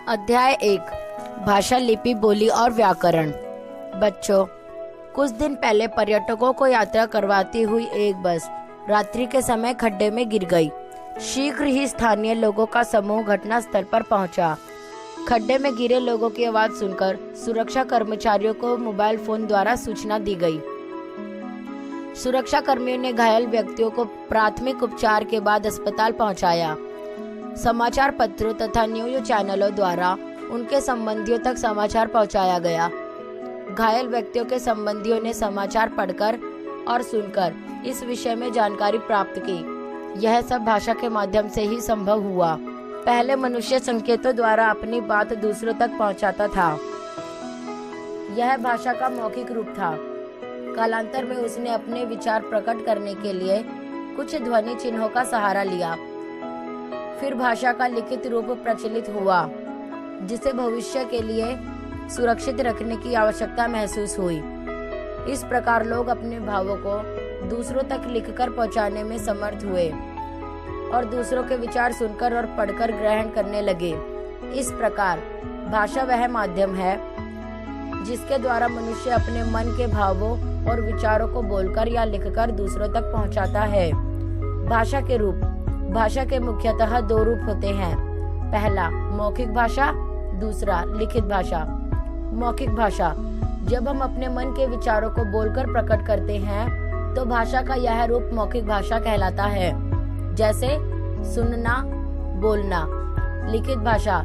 अध्याय 1 भाषा, लिपि, बोली और व्याकरण। बच्चों, कुछ दिन पहले पर्यटकों को यात्रा करवाती हुई एक बस रात्रि के समय खड्डे में गिर गई। शीघ्र ही स्थानीय लोगों का समूह घटना स्थल पर पहुंचा। खड्डे में गिरे लोगों की आवाज सुनकर सुरक्षा कर्मचारियों को मोबाइल फोन द्वारा सूचना दी गई। सुरक्षा कर्मियों ने घायल व्यक्तियों को प्राथमिक उपचार के बाद अस्पताल पहुंचाया। समाचार पत्रों तथा न्यूज चैनलों द्वारा उनके संबंधियों तक समाचार पहुंचाया गया। घायल व्यक्तियों के संबंधियों ने समाचार पढ़कर और सुनकर इस विषय में जानकारी प्राप्त की। यह सब भाषा के माध्यम से ही संभव हुआ। पहले मनुष्य संकेतों द्वारा अपनी बात दूसरों तक पहुंचाता था। यह भाषा का मौखिक रूप था। कालांतर में उसने अपने विचार प्रकट करने के लिए कुछ ध्वनि चिन्हों का सहारा लिया। फिर भाषा का लिखित रूप प्रचलित हुआ, जिसे भविष्य के लिए सुरक्षित रखने की आवश्यकता महसूस हुई। इस प्रकार लोग अपने भावों को दूसरों तक लिखकर पहुंचाने में समर्थ हुए और दूसरों के विचार सुनकर और पढ़कर ग्रहण करने लगे। इस प्रकार भाषा वह माध्यम है जिसके द्वारा मनुष्य अपने मन के भावों और विचारों को बोलकर या लिखकर दूसरों तक पहुंचाता है। भाषा के रूप। भाषा के मुख्यतः दो रूप होते हैं। पहला मौखिक भाषा, दूसरा लिखित भाषा। मौखिक भाषा, जब हम अपने मन के विचारों को बोलकर प्रकट करते हैं तो भाषा का यह रूप मौखिक भाषा कहलाता है, जैसे सुनना, बोलना। लिखित भाषा,